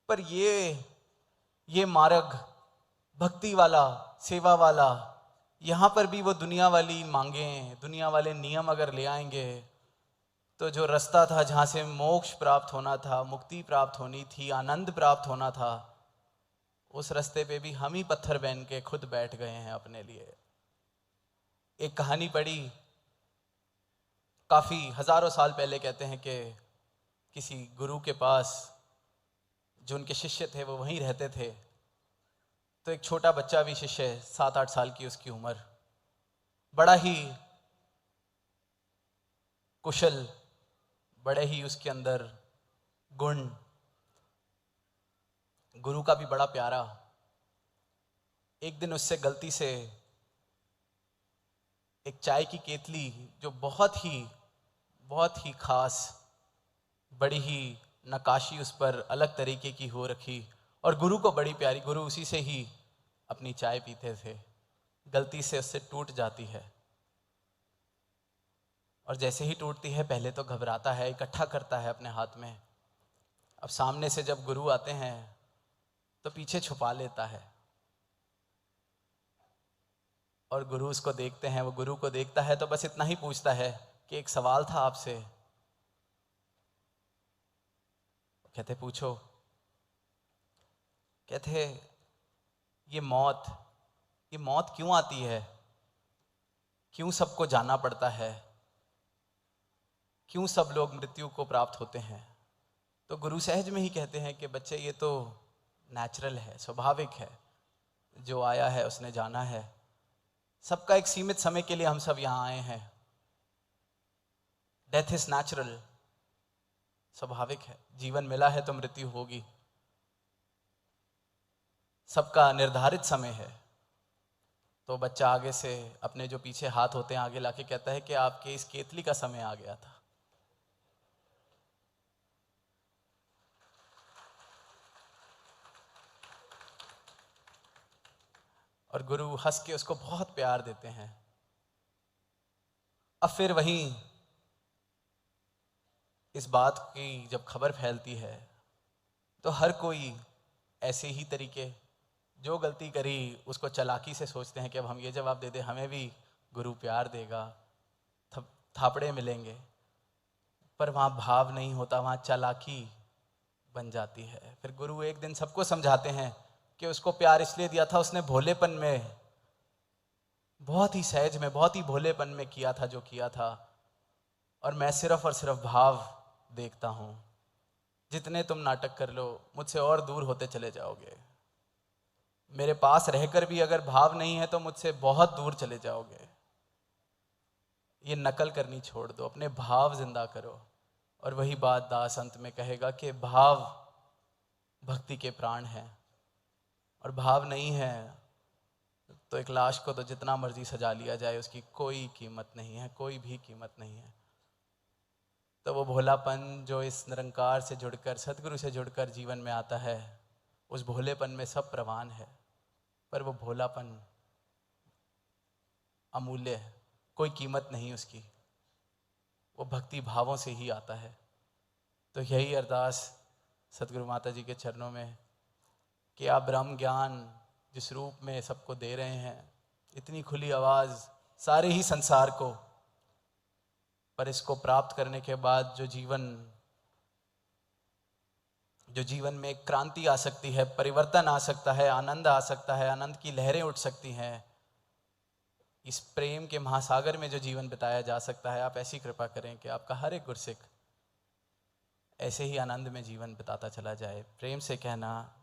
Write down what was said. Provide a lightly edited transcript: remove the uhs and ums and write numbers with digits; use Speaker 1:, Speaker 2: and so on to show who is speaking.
Speaker 1: पर ये मार्ग भक्ति वाला, सेवा वाला, यहाँ पर भी वो दुनिया वाली मांगें, दुनिया वाले नियम अगर ले आएंगे तो जो रास्ता था जहाँ से मोक्ष प्राप्त होना था, मुक्ति प्राप्त होनी थी, आनंद प्राप्त होना था, उस रास्ते पे भी हम ही पत्थर बन के खुद बैठ गए हैं अपने लिए। एक कहानी पढ़ी काफी हजारों साल पहले, कहते हैं कि किसी गुरु के पास जो उनके शिष्य थे वो वहीं रहते थे, तो एक छोटा बच्चा भी शिष्य, 7-8 साल की उसकी उम्र, बड़ा ही कुशल, बड़े ही उसके अंदर गुण, गुरु का भी बड़ा प्यारा। एक दिन उससे गलती से एक चाय की केतली, जो बहुत ही खास, बड़ी ही नक्काशी उस पर अलग तरीके की हो रखी और गुरु को बड़ी प्यारी, गुरु उसी से ही अपनी चाय पीते थे, गलती से उससे टूट जाती है। और जैसे ही टूटती है पहले तो घबराता है, इकट्ठा करता है अपने हाथ में। अब सामने से जब गुरु आते हैं तो पीछे छुपा लेता है और गुरु उसको देखते हैं, वो गुरु को देखता है तो बस इतना ही पूछता है कि एक सवाल था आपसे। कहते पूछो। कहते ये मौत क्यों आती है, क्यों सबको जाना पड़ता है, क्यों सब लोग मृत्यु को प्राप्त होते हैं। तो गुरु सहज में ही कहते हैं कि बच्चे ये तो नेचुरल है, स्वाभाविक है, जो आया है उसने जाना है, सबका एक सीमित समय के लिए हम सब यहाँ आए हैं। डेथ इज नेचुरल, स्वाभाविक है, जीवन मिला है तो मृत्यु होगी, सबका निर्धारित समय है। तो बच्चा आगे से अपने जो पीछे हाथ होते हैं आगे लाके कहता है कि आपके इस केतली का समय आ गया था। और गुरु हंस के उसको बहुत प्यार देते हैं। अब फिर वहीं इस बात की जब खबर फैलती है तो हर कोई ऐसे ही तरीके, जो गलती करी उसको चालाकी से सोचते हैं कि अब हम ये जवाब दे दें, हमें भी गुरु प्यार देगा, थापड़े मिलेंगे। पर वहाँ भाव नहीं होता, वहाँ चालाकी बन जाती है। फिर गुरु एक दिन सबको समझाते हैं कि उसको प्यार इसलिए दिया था, उसने भोलेपन में, बहुत ही सहज में, बहुत ही भोलेपन में किया था जो किया था, और मैं सिर्फ और सिर्फ भाव देखता हूँ। जितने तुम नाटक कर लो मुझसे और दूर होते चले जाओगे, मेरे पास रहकर भी अगर भाव नहीं है तो मुझसे बहुत दूर चले जाओगे। ये नकल करनी छोड़ दो, अपने भाव जिंदा करो। और वही बात दास अंत में कहेगा कि भाव भक्ति के प्राण है, और भाव नहीं है तो एक लाश को तो जितना मर्जी सजा लिया जाए उसकी कोई कीमत नहीं है, कोई भी कीमत नहीं है। तो वो भोलापन जो इस निरंकार से जुड़कर, सदगुरु से जुड़कर जीवन में आता है, उस भोलेपन में सब प्रवान है, पर वो भोलापन अमूल्य है, कोई कीमत नहीं उसकी, वो भक्ति भावों से ही आता है। तो यही अरदास सदगुरु माता जी के चरणों में कि आप ब्रह्म ज्ञान जिस रूप में सबको दे रहे हैं, इतनी खुली आवाज़ सारे ही संसार को, पर इसको प्राप्त करने के बाद जो जीवन में एक क्रांति आ सकती है, परिवर्तन आ सकता है, आनंद आ सकता है, आनंद की लहरें उठ सकती हैं, इस प्रेम के महासागर में जो जीवन बिताया जा सकता है, आप ऐसी कृपा करें कि आपका हर एक गुरसिक ऐसे ही आनंद में जीवन बिताता चला जाए। प्रेम से कहना